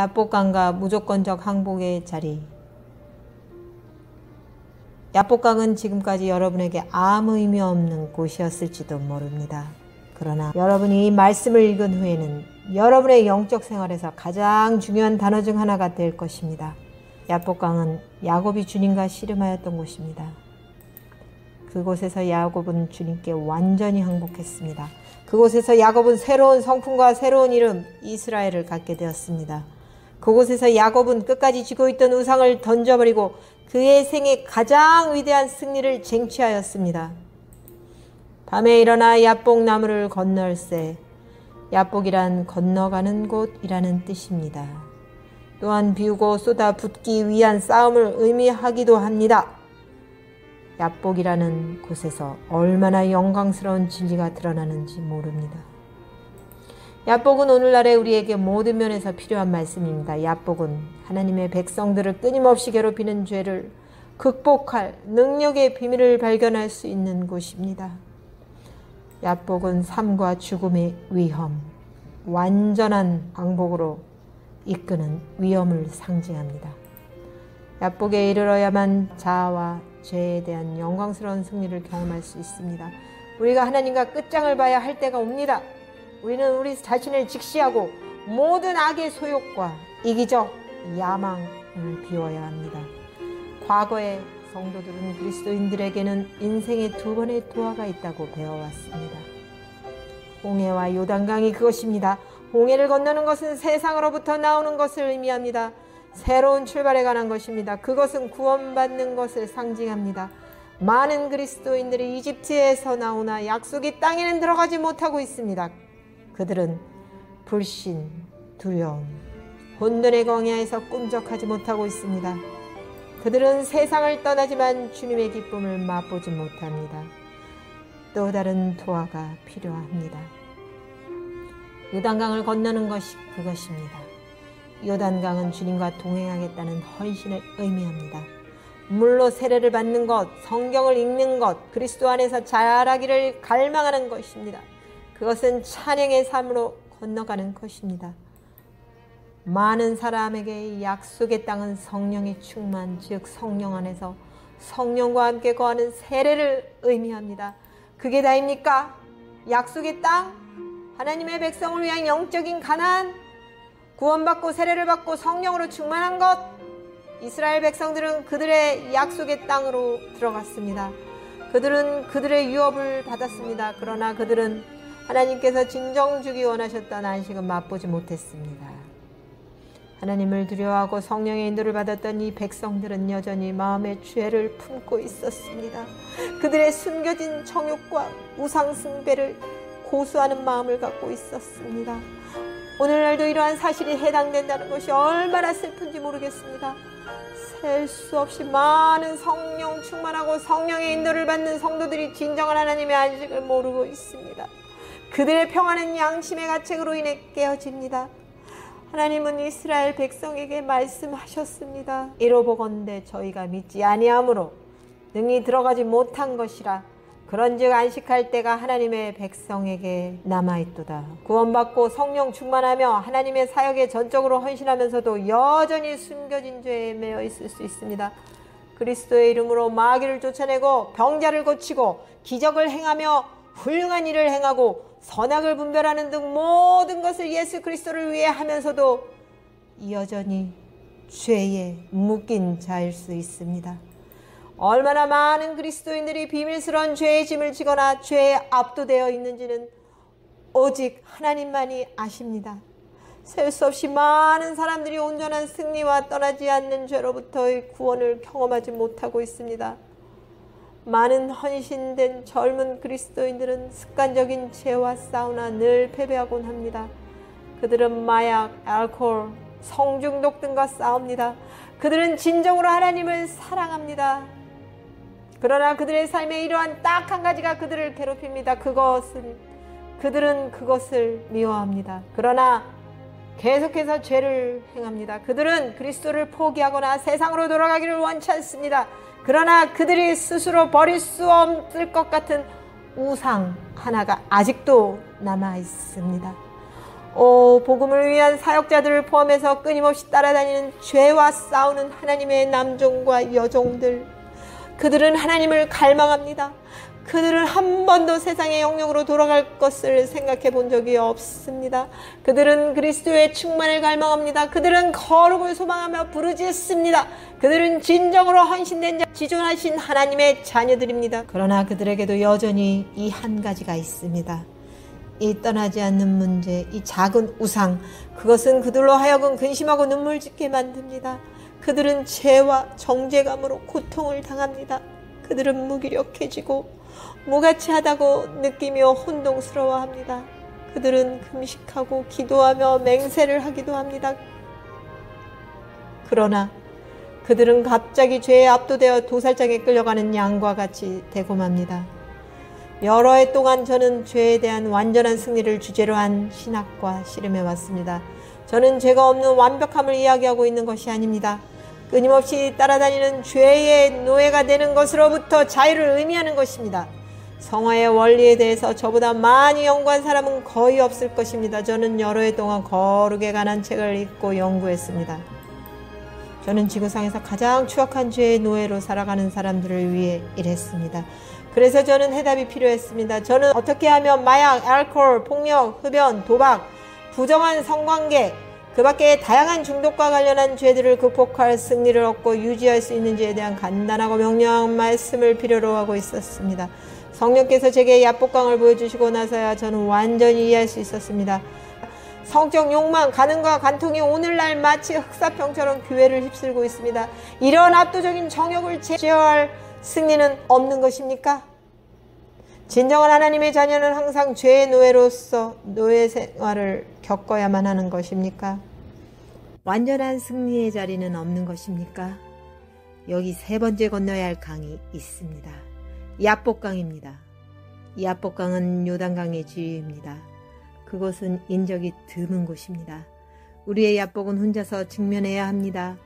야복강과 무조건적 항복의 자리. 야복강은 지금까지 여러분에게 아무 의미 없는 곳이었을지도 모릅니다. 그러나 여러분이 이 말씀을 읽은 후에는 여러분의 영적 생활에서 가장 중요한 단어 중 하나가 될 것입니다. 야복강은 야곱이 주님과 씨름하였던 곳입니다. 그곳에서 야곱은 주님께 완전히 항복했습니다. 그곳에서 야곱은 새로운 성품과 새로운 이름 이스라엘을 갖게 되었습니다. 그곳에서 야곱은 끝까지 쥐고 있던 우상을 던져버리고 그의 생애 가장 위대한 승리를 쟁취하였습니다. 밤에 일어나 야복 나무를 건널세. 야복이란 건너가는 곳이라는 뜻입니다. 또한 비우고 쏟아붓기 위한 싸움을 의미하기도 합니다. 야복이라는 곳에서 얼마나 영광스러운 진리가 드러나는지 모릅니다. 야복은 오늘날에 우리에게 모든 면에서 필요한 말씀입니다. 야복은 하나님의 백성들을 끊임없이 괴롭히는 죄를 극복할 능력의 비밀을 발견할 수 있는 곳입니다. 야복은 삶과 죽음의 위험, 완전한 항복으로 이끄는 위험을 상징합니다. 야복에 이르러야만 자아와 죄에 대한 영광스러운 승리를 경험할 수 있습니다. 우리가 하나님과 끝장을 봐야 할 때가 옵니다. 우리는 우리 자신을 직시하고 모든 악의 소욕과 이기적 야망을 비워야 합니다. 과거의 성도들은 그리스도인들에게는 인생의 두 번의 도화가 있다고 배워왔습니다. 홍해와 요단강이 그것입니다. 홍해를 건너는 것은 세상으로부터 나오는 것을 의미합니다. 새로운 출발에 관한 것입니다. 그것은 구원받는 것을 상징합니다. 많은 그리스도인들이 이집트에서 나오나 약속의 땅에는 들어가지 못하고 있습니다. 그들은 불신, 두려움, 혼돈의 광야에서 꿈쩍하지 못하고 있습니다. 그들은 세상을 떠나지만 주님의 기쁨을 맛보지 못합니다. 또 다른 도화가 필요합니다. 요단강을 건너는 것이 그것입니다. 요단강은 주님과 동행하겠다는 헌신을 의미합니다. 물로 세례를 받는 것, 성경을 읽는 것, 그리스도 안에서 자라기를 갈망하는 것입니다. 그것은 찬양의 삶으로 건너가는 것입니다. 많은 사람에게 약속의 땅은 성령의 충만, 즉 성령 안에서 성령과 함께 거하는 세례를 의미합니다. 그게 다입니까? 약속의 땅? 하나님의 백성을 위한 영적인 가나안? 구원받고 세례를 받고 성령으로 충만한 것? 이스라엘 백성들은 그들의 약속의 땅으로 들어갔습니다. 그들은 그들의 유업을 받았습니다. 그러나 그들은 하나님께서 진정 주기 원하셨던 안식은 맛보지 못했습니다. 하나님을 두려워하고 성령의 인도를 받았던 이 백성들은 여전히 마음의 죄를 품고 있었습니다. 그들의 숨겨진 정욕과 우상 숭배를 고수하는 마음을 갖고 있었습니다. 오늘날도 이러한 사실이 해당된다는 것이 얼마나 슬픈지 모르겠습니다. 셀 수 없이 많은 성령 충만하고 성령의 인도를 받는 성도들이 진정한 하나님의 안식을 모르고 있습니다. 그들의 평안은 양심의 가책으로 인해 깨어집니다. 하나님은 이스라엘 백성에게 말씀하셨습니다. 이로보건대 저희가 믿지 아니함으로 능히 들어가지 못한 것이라. 그런즉 안식할 때가 하나님의 백성에게 남아있도다. 구원받고 성령 충만하며 하나님의 사역에 전적으로 헌신하면서도 여전히 숨겨진 죄에 매여 있을 수 있습니다. 그리스도의 이름으로 마귀를 쫓아내고 병자를 고치고 기적을 행하며 훌륭한 일을 행하고 선악을 분별하는 등 모든 것을 예수 그리스도를 위해 하면서도 여전히 죄에 묶인 자일 수 있습니다. 얼마나 많은 그리스도인들이 비밀스러운 죄의 짐을 지거나 죄에 압도되어 있는지는 오직 하나님만이 아십니다. 셀 수 없이 많은 사람들이 온전한 승리와 떠나지 않는 죄로부터의 구원을 경험하지 못하고 있습니다. 많은 헌신된 젊은 그리스도인들은 습관적인 죄와 싸우나 늘 패배하곤 합니다. 그들은 마약, 알코올, 성중독 등과 싸웁니다. 그들은 진정으로 하나님을 사랑합니다. 그러나 그들의 삶에 이러한 딱 한 가지가 그들을 괴롭힙니다. 그들은 그것을 미워합니다. 그러나 계속해서 죄를 행합니다. 그들은 그리스도를 포기하거나 세상으로 돌아가기를 원치 않습니다. 그러나 그들이 스스로 버릴 수 없을 것 같은 우상 하나가 아직도 남아 있습니다. 복음을 위한 사역자들을 포함해서 끊임없이 따라다니는 죄와 싸우는 하나님의 남종과 여종들, 그들은 하나님을 갈망합니다. 그들은 한 번도 세상의 영역으로 돌아갈 것을 생각해 본 적이 없습니다. 그들은 그리스도의 충만을 갈망합니다. 그들은 거룩을 소망하며 부르짖습니다. 그들은 진정으로 헌신된 자, 지존하신 하나님의 자녀들입니다. 그러나 그들에게도 여전히 이 한 가지가 있습니다. 이 떠나지 않는 문제, 이 작은 우상, 그것은 그들로 하여금 근심하고 눈물 짓게 만듭니다. 그들은 죄와 정죄감으로 고통을 당합니다. 그들은 무기력해지고 무가치하다고 느끼며 혼동스러워합니다. 그들은 금식하고 기도하며 맹세를 하기도 합니다. 그러나 그들은 갑자기 죄에 압도되어 도살장에 끌려가는 양과 같이 되고 맙니다. 여러 해 동안 저는 죄에 대한 완전한 승리를 주제로 한 신학과 씨름해 왔습니다. 저는 죄가 없는 완벽함을 이야기하고 있는 것이 아닙니다. 끊임없이 따라다니는 죄의 노예가 되는 것으로부터 자유를 의미하는 것입니다. 성화의 원리에 대해서 저보다 많이 연구한 사람은 거의 없을 것입니다. 저는 여러 해 동안 거룩에 관한 책을 읽고 연구했습니다. 저는 지구상에서 가장 추악한 죄의 노예로 살아가는 사람들을 위해 일했습니다. 그래서 저는 해답이 필요했습니다. 저는 어떻게 하면 마약, 알코올, 폭력, 흡연, 도박, 부정한 성관계, 그 밖에 다양한 중독과 관련한 죄들을 극복할 승리를 얻고 유지할 수 있는지에 대한 간단하고 명료한 말씀을 필요로 하고 있었습니다. 성령께서 제게 야복강을 보여주시고 나서야 저는 완전히 이해할 수 있었습니다. 성적 욕망, 가능과 간통이 오늘날 마치 흑사병처럼 교회를 휩쓸고 있습니다. 이런 압도적인 정욕을 제어할 승리는 없는 것입니까? 진정한 하나님의 자녀는 항상 죄의 노예로서 노예 생활을 겪어야만 하는 것입니까? 완전한 승리의 자리는 없는 것입니까? 여기 세 번째 건너야 할 강이 있습니다. 야복강입니다. 야복강은 요단강의 지위입니다. 그곳은 인적이 드문 곳입니다. 우리의 야복은 혼자서 직면해야 합니다.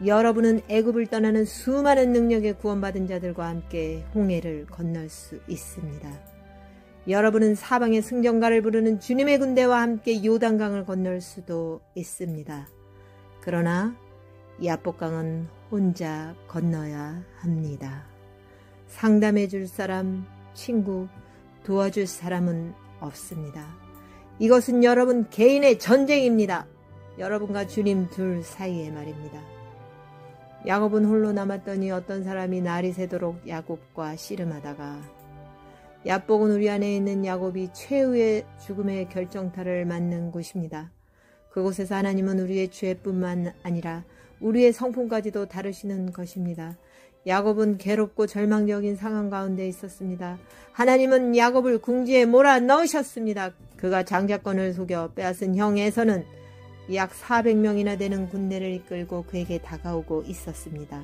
여러분은 애굽을 떠나는 수많은 능력에 구원받은 자들과 함께 홍해를 건널 수 있습니다. 여러분은 사방의 승전가를 부르는 주님의 군대와 함께 요단강을 건널 수도 있습니다. 그러나 야복강은 혼자 건너야 합니다. 상담해 줄 사람, 친구, 도와줄 사람은 없습니다. 이것은 여러분 개인의 전쟁입니다. 여러분과 주님 둘 사이에 말입니다. 야곱은 홀로 남았더니 어떤 사람이 날이 새도록 야곱과 씨름하다가, 야복은 우리 안에 있는 야곱이 최후의 죽음의 결정타를 맞는 곳입니다. 그곳에서 하나님은 우리의 죄뿐만 아니라 우리의 성품까지도 다루시는 것입니다. 야곱은 괴롭고 절망적인 상황 가운데 있었습니다. 하나님은 야곱을 궁지에 몰아넣으셨습니다. 그가 장자권을 속여 빼앗은 형 에서는 약 400명이나 되는 군대를 이끌고 그에게 다가오고 있었습니다.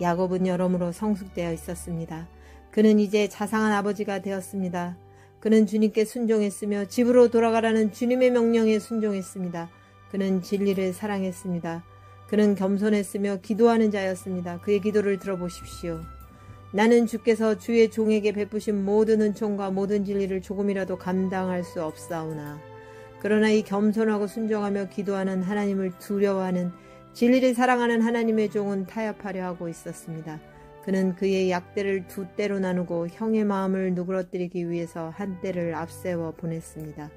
야곱은 여러모로 성숙되어 있었습니다. 그는 이제 자상한 아버지가 되었습니다. 그는 주님께 순종했으며 집으로 돌아가라는 주님의 명령에 순종했습니다. 그는 진리를 사랑했습니다. 그는 겸손했으며 기도하는 자였습니다. 그의 기도를 들어보십시오. 나는 주께서 주의 종에게 베푸신 모든 은총과 모든 진리를 조금이라도 감당할 수 없사오나, 그러나 이 겸손하고 순종하며 기도하는 하나님을 두려워하는 진리를 사랑하는 하나님의 종은 타협하려 하고 있었습니다. 그는 그의 약대를 두 떼로 나누고 형의 마음을 누그러뜨리기 위해서 한 떼를 앞세워 보냈습니다.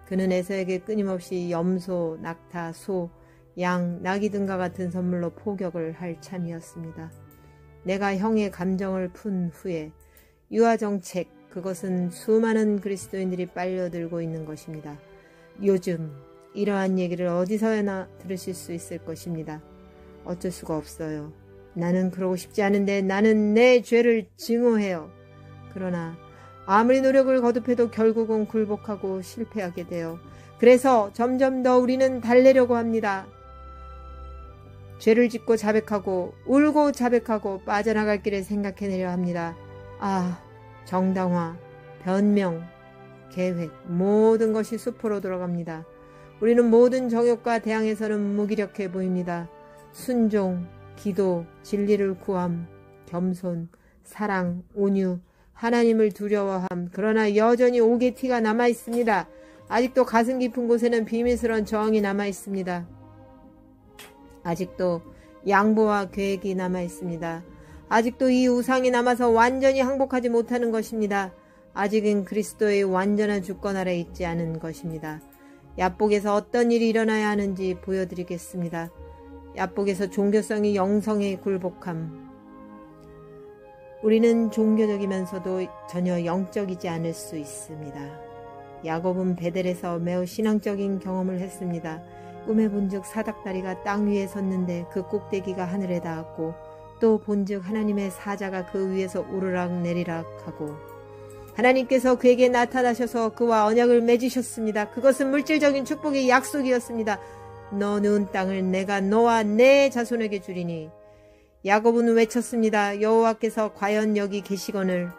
그는 에서에게 끊임없이 염소, 낙타, 소, 양, 나귀 등과 같은 선물로 포격을 할 참이었습니다. 내가 형의 감정을 푼 후에 유아정책, 그것은 수많은 그리스도인들이 빨려들고 있는 것입니다. 요즘 이러한 얘기를 어디서나 들으실 수 있을 것입니다. 어쩔 수가 없어요. 나는 그러고 싶지 않은데 나는 내 죄를 증오해요. 그러나 아무리 노력을 거듭해도 결국은 굴복하고 실패하게 돼요. 그래서 점점 더 우리는 달래려고 합니다. 죄를 짓고 자백하고 울고 자백하고 빠져나갈 길을 생각해내려 합니다. 정당화, 변명, 계획, 모든 것이 수포로 돌아갑니다. 우리는 모든 정욕과 대항해서는 무기력해 보입니다. 순종, 기도, 진리를 구함, 겸손, 사랑, 온유, 하나님을 두려워함, 그러나 여전히 옥의 티가 남아있습니다. 아직도 가슴 깊은 곳에는 비밀스러운 저항이 남아 있습니다. 아직도 양보와 계획이 남아 있습니다. 아직도 이 우상이 남아서 완전히 항복하지 못하는 것입니다. 아직은 그리스도의 완전한 주권 아래 있지 않은 것입니다. 야복에서 어떤 일이 일어나야 하는지 보여드리겠습니다. 야복에서 종교성이 영성에 굴복함. 우리는 종교적이면서도 전혀 영적이지 않을 수 있습니다. 야곱은 베델에서 매우 신앙적인 경험을 했습니다. 꿈에 본즉 사닥다리가 땅 위에 섰는데 그 꼭대기가 하늘에 닿았고 또 본즉 하나님의 사자가 그 위에서 오르락 내리락 하고 하나님께서 그에게 나타나셔서 그와 언약을 맺으셨습니다. 그것은 물질적인 축복의 약속이었습니다. 너 누운 땅을 내가 너와 내 자손에게 주리니. 야곱은 외쳤습니다. 여호와께서 과연 여기 계시거늘.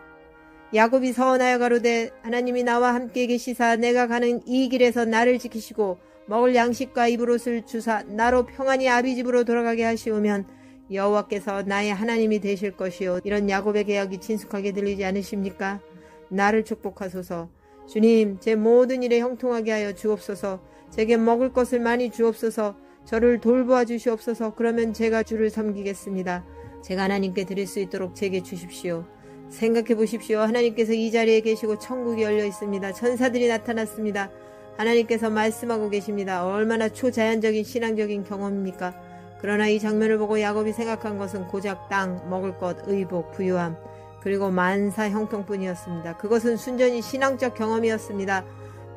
야곱이 서원하여 가로되 하나님이 나와 함께 계시사 내가 가는 이 길에서 나를 지키시고 먹을 양식과 입을 옷을 주사 나로 평안히 아비 집으로 돌아가게 하시오면 여호와께서 나의 하나님이 되실 것이요. 이런 야곱의 계약이 친숙하게 들리지 않으십니까? 나를 축복하소서. 주님, 제 모든 일에 형통하게 하여 주옵소서. 제게 먹을 것을 많이 주옵소서. 저를 돌보아 주시옵소서. 그러면 제가 주를 섬기겠습니다. 제가 하나님께 드릴 수 있도록 제게 주십시오. 생각해 보십시오. 하나님께서 이 자리에 계시고 천국이 열려 있습니다. 천사들이 나타났습니다. 하나님께서 말씀하고 계십니다. 얼마나 초자연적인 신앙적인 경험입니까? 그러나 이 장면을 보고 야곱이 생각한 것은 고작 땅, 먹을 것, 의복, 부유함, 그리고 만사 형통뿐이었습니다. 그것은 순전히 신앙적 경험이었습니다.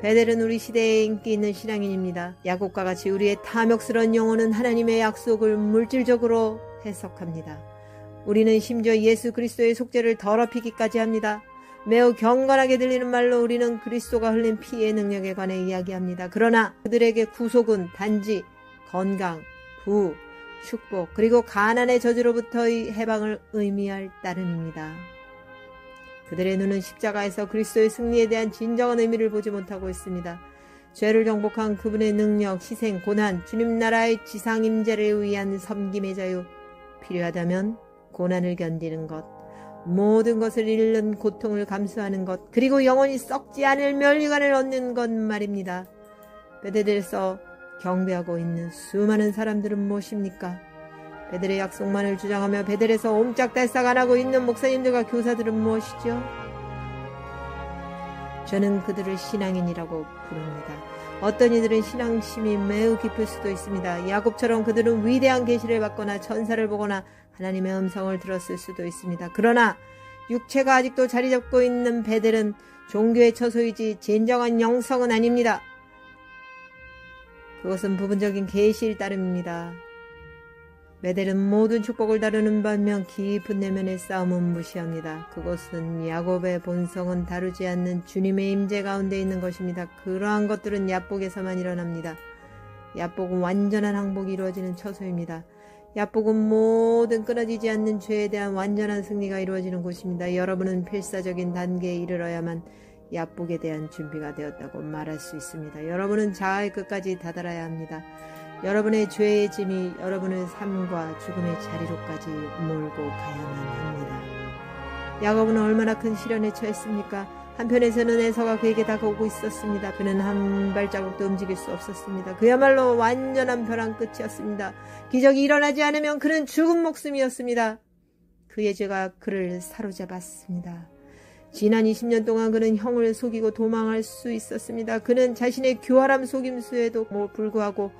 베델은 우리 시대에 인기 있는 신앙인입니다. 야곱과 같이 우리의 탐욕스러운 영혼은 하나님의 약속을 물질적으로 해석합니다. 우리는 심지어 예수 그리스도의 속죄를 더럽히기까지 합니다. 매우 경건하게 들리는 말로 우리는 그리스도가 흘린 피의 능력에 관해 이야기합니다. 그러나 그들에게 구속은 단지 건강, 부, 축복, 그리고 가난의 저주로부터의 해방을 의미할 따름입니다. 그들의 눈은 십자가에서 그리스도의 승리에 대한 진정한 의미를 보지 못하고 있습니다. 죄를 정복한 그분의 능력, 희생, 고난, 주님 나라의 지상 임재를 위한 섬김의 자유, 필요하다면 고난을 견디는 것, 모든 것을 잃는 고통을 감수하는 것, 그리고 영원히 썩지 않을 멸류관을 얻는 것 말입니다. 베델에서 경배하고 있는 수많은 사람들은 무엇입니까? 베델의 약속만을 주장하며 베델에서 옴짝달싹 안 하고 있는 목사님들과 교사들은 무엇이죠? 저는 그들을 신앙인이라고 부릅니다. 어떤 이들은 신앙심이 매우 깊을 수도 있습니다. 야곱처럼 그들은 위대한 계시를 받거나 천사를 보거나 하나님의 음성을 들었을 수도 있습니다. 그러나 육체가 아직도 자리 잡고 있는 베델은 종교의 처소이지 진정한 영성은 아닙니다. 그것은 부분적인 계시일 따름입니다. 베델은 모든 축복을 다루는 반면 깊은 내면의 싸움은 무시합니다. 그것은 야곱의 본성은 다루지 않는 주님의 임재 가운데 있는 것입니다. 그러한 것들은 야복에서만 일어납니다. 야복은 완전한 항복이 이루어지는 처소입니다. 야복은 모든 끊어지지 않는 죄에 대한 완전한 승리가 이루어지는 곳입니다. 여러분은 필사적인 단계에 이르러야만 야복에 대한 준비가 되었다고 말할 수 있습니다. 여러분은 자아의 끝까지 다다라야 합니다. 여러분의 죄의 짐이 여러분의 삶과 죽음의 자리로까지 몰고 가야만 합니다. 야곱은 얼마나 큰 시련에 처했습니까? 한편에서는 에서가 그에게 다가오고 있었습니다. 그는 한 발자국도 움직일 수 없었습니다. 그야말로 완전한 벼랑 끝이었습니다. 기적이 일어나지 않으면 그는 죽은 목숨이었습니다. 그의 죄가 그를 사로잡았습니다. 지난 20년 동안 그는 형을 속이고 도망할 수 있었습니다. 그는 자신의 교활함 속임수에도 불구하고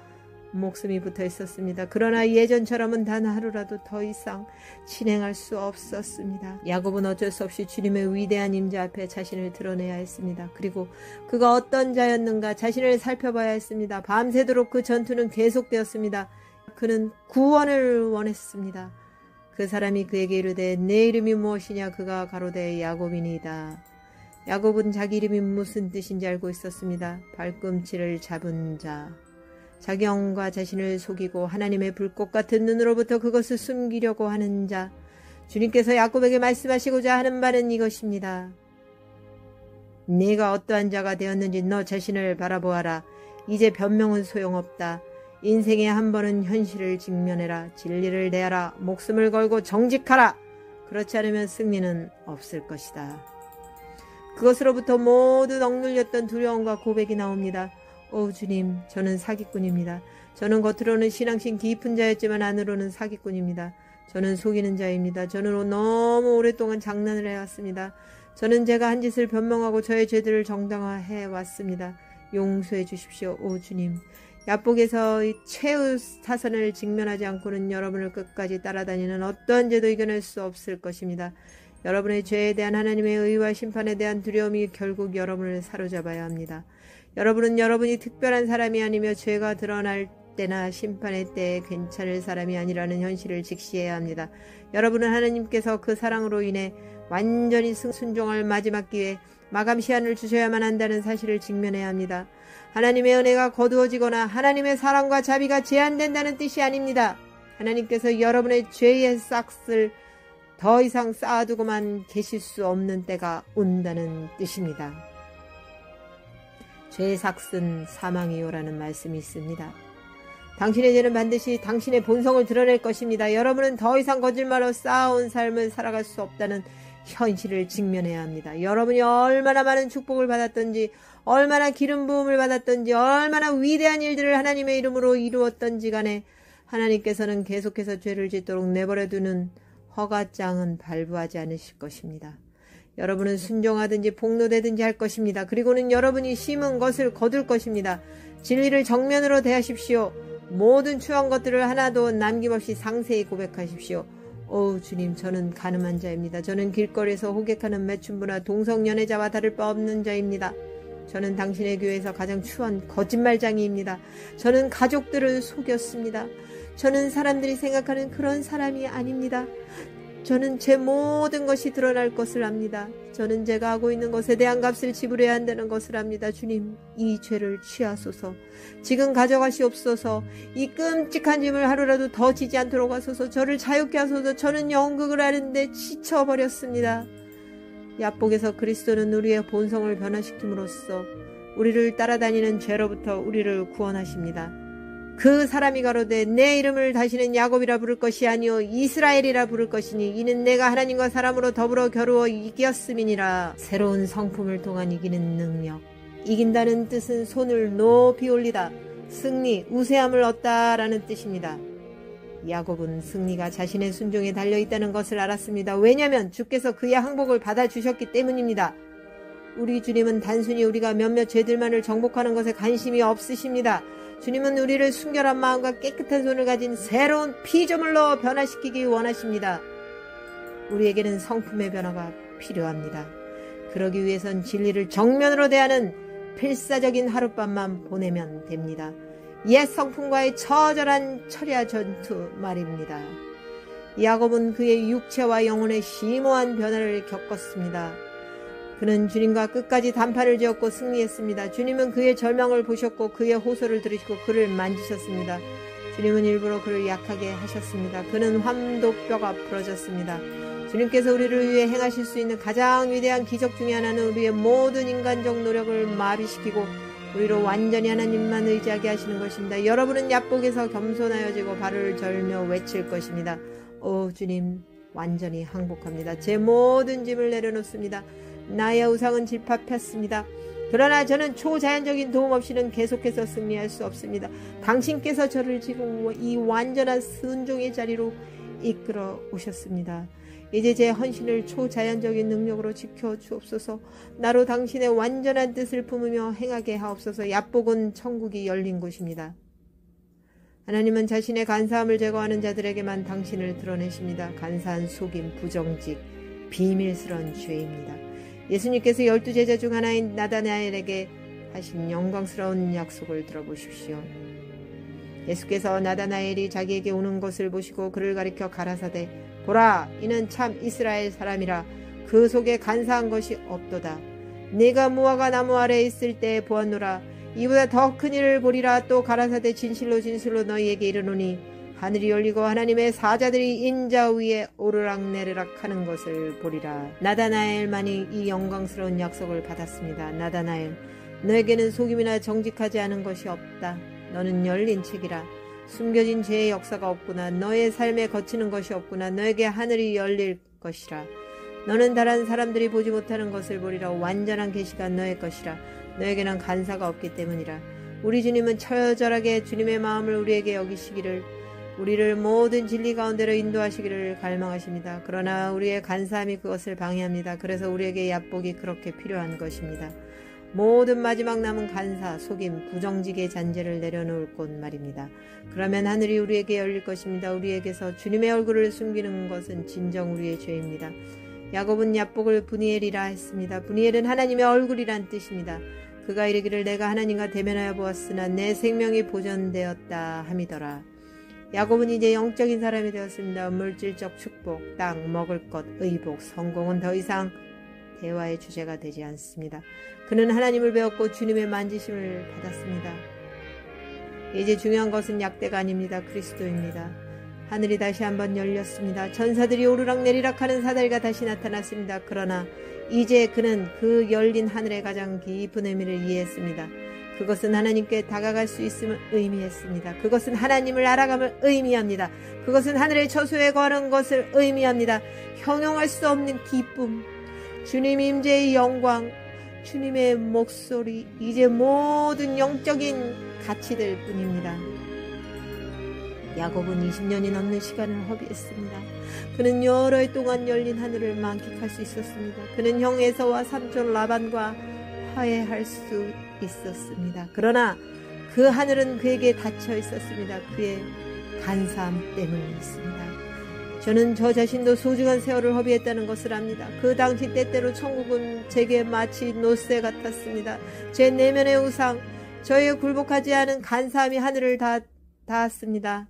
목숨이 붙어 있었습니다. 그러나 예전처럼은 단 하루라도 더 이상 진행할 수 없었습니다. 야곱은 어쩔 수 없이 주님의 위대한 임재 앞에 자신을 드러내야 했습니다. 그리고 그가 어떤 자였는가 자신을 살펴봐야 했습니다. 밤새도록 그 전투는 계속되었습니다. 그는 구원을 원했습니다. 그 사람이 그에게 이르되 내 이름이 무엇이냐? 그가 가로되 야곱이니이다. 야곱은 자기 이름이 무슨 뜻인지 알고 있었습니다. 발꿈치를 잡은 자. 자기 영과 자신을 속이고 하나님의 불꽃 같은 눈으로부터 그것을 숨기려고 하는 자. 주님께서 야곱에게 말씀하시고자 하는 바는 이것입니다. 네가 어떠한 자가 되었는지 너 자신을 바라보아라. 이제 변명은 소용없다. 인생에 한 번은 현실을 직면해라. 진리를 내라. 목숨을 걸고 정직하라. 그렇지 않으면 승리는 없을 것이다. 그것으로부터 모두 억눌렸던 두려움과 고백이 나옵니다. 오 주님, 저는 사기꾼입니다. 저는 겉으로는 신앙심 깊은 자였지만 안으로는 사기꾼입니다. 저는 속이는 자입니다. 저는 너무 오랫동안 장난을 해왔습니다. 저는 제가 한 짓을 변명하고 저의 죄들을 정당화해 왔습니다. 용서해 주십시오. 오 주님, 야복에서 최후 사선을 직면하지 않고는 여러분을 끝까지 따라다니는 어떠한 죄도 이겨낼 수 없을 것입니다. 여러분의 죄에 대한 하나님의 의와 심판에 대한 두려움이 결국 여러분을 사로잡아야 합니다. 여러분은 여러분이 특별한 사람이 아니며 죄가 드러날 때나 심판의 때에 괜찮을 사람이 아니라는 현실을 직시해야 합니다. 여러분은 하나님께서 그 사랑으로 인해 완전히 순종할 마지막 기회, 마감 시한을 주셔야만 한다는 사실을 직면해야 합니다. 하나님의 은혜가 거두어지거나 하나님의 사랑과 자비가 제한된다는 뜻이 아닙니다. 하나님께서 여러분의 죄의 싹을 더 이상 쌓아두고만 계실 수 없는 때가 온다는 뜻입니다. 죄의 삭은 사망이요라는 말씀이 있습니다. 당신의 죄는 반드시 당신의 본성을 드러낼 것입니다. 여러분은 더 이상 거짓말로 쌓아온 삶을 살아갈 수 없다는 현실을 직면해야 합니다. 여러분이 얼마나 많은 축복을 받았던지, 얼마나 기름 부음을 받았던지, 얼마나 위대한 일들을 하나님의 이름으로 이루었던지 간에 하나님께서는 계속해서 죄를 짓도록 내버려두는 허가장은 발부하지 않으실 것입니다. 여러분은 순종하든지 폭로되든지 할 것입니다. 그리고는 여러분이 심은 것을 거둘 것입니다. 진리를 정면으로 대하십시오. 모든 추한 것들을 하나도 남김없이 상세히 고백하십시오. 오 주님, 저는 가늠한 자입니다. 저는 길거리에서 호객하는 매춘부나 동성연애자와 다를 바 없는 자입니다. 저는 당신의 교회에서 가장 추한 거짓말장이입니다. 저는 가족들을 속였습니다. 저는 사람들이 생각하는 그런 사람이 아닙니다. 저는 제 모든 것이 드러날 것을 압니다. 저는 제가 하고 있는 것에 대한 값을 지불해야 한다는 것을 압니다. 주님, 이 죄를 취하소서. 지금 가져가시옵소서. 이 끔찍한 짐을 하루라도 더 지지 않도록 하소서. 저를 자유케 하소서. 저는 연극을 하는데 지쳐버렸습니다. 야복에서 그리스도는 우리의 본성을 변화시킴으로써 우리를 따라다니는 죄로부터 우리를 구원하십니다. 그 사람이 가로되 내 이름을 다시는 야곱이라 부를 것이 아니요 이스라엘이라 부를 것이니 이는 내가 하나님과 사람으로 더불어 겨루어 이겼음이니라. 새로운 성품을 통한 이기는 능력. 이긴다는 뜻은 손을 높이 올리다, 승리, 우세함을 얻다라는 뜻입니다. 야곱은 승리가 자신의 순종에 달려있다는 것을 알았습니다. 왜냐하면 주께서 그의 항복을 받아주셨기 때문입니다. 우리 주님은 단순히 우리가 몇몇 죄들만을 정복하는 것에 관심이 없으십니다. 주님은 우리를 순결한 마음과 깨끗한 손을 가진 새로운 피조물로 변화시키기 원하십니다. 우리에게는 성품의 변화가 필요합니다. 그러기 위해선 진리를 정면으로 대하는 필사적인 하룻밤만 보내면 됩니다. 옛 성품과의 처절한 철야 전투 말입니다. 야곱은 그의 육체와 영혼의 심오한 변화를 겪었습니다. 그는 주님과 끝까지 단판을 지었고 승리했습니다. 주님은 그의 절망을 보셨고 그의 호소를 들으시고 그를 만지셨습니다. 주님은 일부러 그를 약하게 하셨습니다. 그는 환도뼈가 부러졌습니다. 주님께서 우리를 위해 행하실 수 있는 가장 위대한 기적 중에 하나는 우리의 모든 인간적 노력을 마비시키고 우리로 완전히 하나님만 의지하게 하시는 것입니다. 여러분은 야복에서 겸손하여지고 발을 절며 외칠 것입니다. 오 주님, 완전히 항복합니다. 제 모든 짐을 내려놓습니다. 나의 우상은 질파폈습니다. 그러나 저는 초자연적인 도움 없이는 계속해서 승리할 수 없습니다. 당신께서 저를 지금 이 완전한 순종의 자리로 이끌어 오셨습니다. 이제 제 헌신을 초자연적인 능력으로 지켜 주옵소서. 나로 당신의 완전한 뜻을 품으며 행하게 하옵소서. 야복은 천국이 열린 곳입니다. 하나님은 자신의 간사함을 제거하는 자들에게만 당신을 드러내십니다. 간사한 속임, 부정직, 비밀스러운 죄입니다. 예수님께서 12제자 중 하나인 나다나엘에게 하신 영광스러운 약속을 들어보십시오. 예수께서 나다나엘이 자기에게 오는 것을 보시고 그를 가리켜 가라사대 보라, 이는 참 이스라엘 사람이라. 그 속에 간사한 것이 없도다. 네가 무화과 나무 아래에 있을 때에 보았노라. 이보다 더 큰 일을 보리라. 또 가라사대 진실로 진실로 너희에게 이르노니 하늘이 열리고 하나님의 사자들이 인자 위에 오르락내리락 하는 것을 보리라. 나다나엘만이 이 영광스러운 약속을 받았습니다. 나다나엘, 너에게는 속임이나 정직하지 않은 것이 없다. 너는 열린 책이라. 숨겨진 죄의 역사가 없구나. 너의 삶에 거치는 것이 없구나. 너에게 하늘이 열릴 것이라. 너는 다른 사람들이 보지 못하는 것을 보리라. 완전한 계시가 너의 것이라. 너에게는 간사가 없기 때문이라. 우리 주님은 처절하게 주님의 마음을 우리에게 여기시기를, 우리를 모든 진리 가운데로 인도하시기를 갈망하십니다. 그러나 우리의 간사함이 그것을 방해합니다. 그래서 우리에게 약복이 그렇게 필요한 것입니다. 모든 마지막 남은 간사, 속임, 부정직의 잔재를 내려놓을 곳 말입니다. 그러면 하늘이 우리에게 열릴 것입니다. 우리에게서 주님의 얼굴을 숨기는 것은 진정 우리의 죄입니다. 야곱은 약복을 브니엘이라 했습니다. 브니엘은 하나님의 얼굴이란 뜻입니다. 그가 이르기를 내가 하나님과 대면하여 보았으나 내 생명이 보존되었다 함이더라. 야곱은 이제 영적인 사람이 되었습니다. 물질적 축복, 땅, 먹을 것, 의복, 성공은 더 이상 대화의 주제가 되지 않습니다. 그는 하나님을 배웠고 주님의 만지심을 받았습니다. 이제 중요한 것은 약대가 아닙니다. 그리스도입니다. 하늘이 다시 한번 열렸습니다. 천사들이 오르락내리락 하는 사다리가 다시 나타났습니다. 그러나 이제 그는 그 열린 하늘의 가장 깊은 의미를 이해했습니다. 그것은 하나님께 다가갈 수 있음을 의미했습니다. 그것은 하나님을 알아감을 의미합니다. 그것은 하늘의 처소에 거하는 것을 의미합니다. 형용할 수 없는 기쁨, 주님 임재의 영광, 주님의 목소리, 이제 모든 영적인 가치들 뿐입니다. 야곱은 20년이 넘는 시간을 허비했습니다. 그는 여러 해 동안 열린 하늘을 만끽할 수 있었습니다. 그는 형 에서와 삼촌 라반과 화해할 수 있었습니다. 그러나 그 하늘은 그에게 닫혀 있었습니다. 그의 간사함 때문이었습니다. 저는 저 자신도 소중한 세월을 허비했다는 것을 압니다. 그 당시 때때로 천국은 제게 마치 노새 같았습니다. 제 내면의 우상, 저의 굴복하지 않은 간사함이 하늘을 닿았습니다.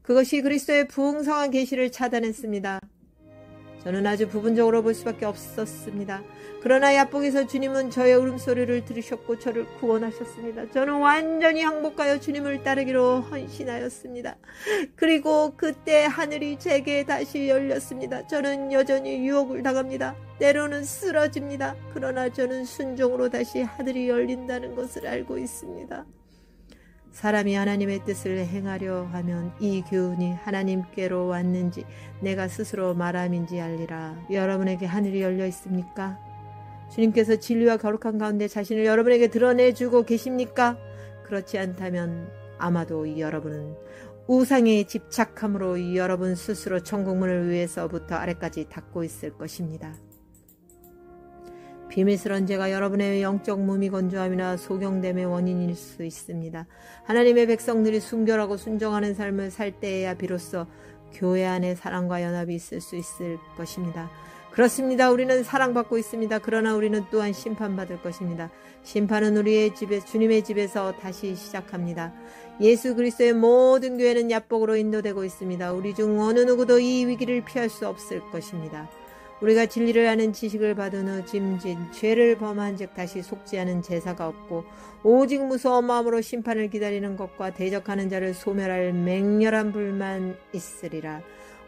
그것이 그리스도의 부흥성한 계시를 차단했습니다. 저는 아주 부분적으로 볼 수밖에 없었습니다. 그러나 약복에서 주님은 저의 울음소리를 들으셨고 저를 구원하셨습니다. 저는 완전히 항복하여 주님을 따르기로 헌신하였습니다. 그리고 그때 하늘이 제게 다시 열렸습니다. 저는 여전히 유혹을 당합니다. 때로는 쓰러집니다. 그러나 저는 순종으로 다시 하늘이 열린다는 것을 알고 있습니다. 사람이 하나님의 뜻을 행하려 하면 이 교훈이 하나님께로 왔는지 내가 스스로 말함인지 알리라. 여러분에게 하늘이 열려 있습니까? 주님께서 진리와 거룩한 가운데 자신을 여러분에게 드러내주고 계십니까? 그렇지 않다면 아마도 여러분은 우상에 집착함으로 여러분 스스로 천국문을 위에서부터 아래까지 닫고 있을 것입니다. 비밀스러운 죄가 여러분의 영적 무미건조함이나 소경됨의 원인일 수 있습니다. 하나님의 백성들이 순결하고 순종하는 삶을 살 때에야 비로소 교회 안에 사랑과 연합이 있을 수 있을 것입니다. 그렇습니다. 우리는 사랑받고 있습니다. 그러나 우리는 또한 심판받을 것입니다. 심판은 우리의 집에, 주님의 집에서 다시 시작합니다. 예수 그리스도의 모든 교회는 약복으로 인도되고 있습니다. 우리 중 어느 누구도 이 위기를 피할 수 없을 것입니다. 우리가 진리를 아는 지식을 받은 후 짐진 죄를 범한 즉 다시 속지 않은 제사가 없고 오직 무서운 마음으로 심판을 기다리는 것과 대적하는 자를 소멸할 맹렬한 불만 있으리라.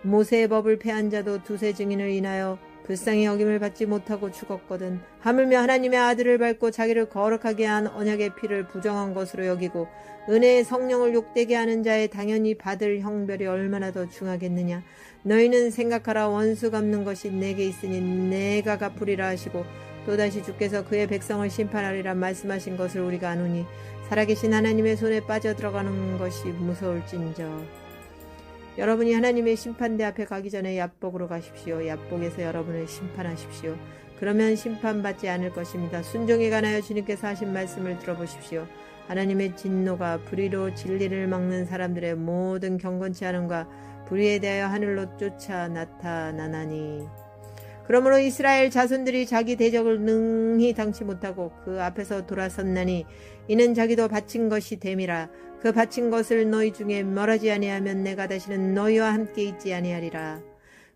모세의 법을 폐한 자도 두세 증인을 인하여 불쌍히 여김을 받지 못하고 죽었거든. 하물며 하나님의 아들을 밟고 자기를 거룩하게 한 언약의 피를 부정한 것으로 여기고 은혜의 성령을 욕되게 하는 자의 당연히 받을 형벌이 얼마나 더 중하겠느냐. 너희는 생각하라. 원수 갚는 것이 내게 있으니 내가 갚으리라 하시고 또다시 주께서 그의 백성을 심판하리라 말씀하신 것을 우리가 아노니 살아계신 하나님의 손에 빠져들어가는 것이 무서울진저. 여러분이 하나님의 심판대 앞에 가기 전에 약복으로 가십시오. 약복에서 여러분을 심판하십시오. 그러면 심판받지 않을 것입니다. 순종에 관하여 주님께서 하신 말씀을 들어보십시오. 하나님의 진노가 불의로 진리를 막는 사람들의 모든 경건치 않음과 불의에 대하여 하늘로 쫓아 나타나나니. 그러므로 이스라엘 자손들이 자기 대적을 능히 당치 못하고 그 앞에서 돌아섰나니 이는 자기도 바친 것이 됨이라. 그 바친 것을 너희 중에 멸하지 아니하면 내가 다시는 너희와 함께 있지 아니하리라.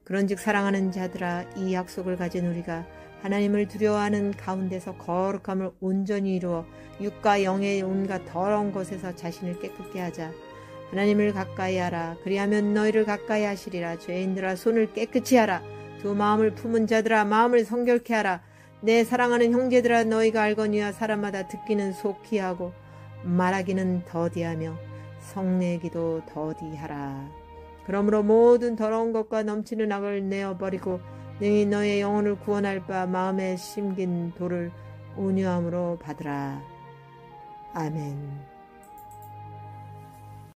그런즉 사랑하는 자들아, 이 약속을 가진 우리가 하나님을 두려워하는 가운데서 거룩함을 온전히 이루어 육과 영의 온갖 더러운 것에서 자신을 깨끗게 하자. 하나님을 가까이 하라. 그리하면 너희를 가까이 하시리라. 죄인들아, 손을 깨끗이 하라. 두 마음을 품은 자들아, 마음을 성결케 하라. 내 사랑하는 형제들아, 너희가 알거니와 사람마다 듣기는 속히 하고 말하기는 더디하며 성내기도 더디하라. 그러므로 모든 더러운 것과 넘치는 악을 내어버리고 능히 너의 영혼을 구원할 바 마음에 심긴 돌을 온유함으로 받으라. 아멘.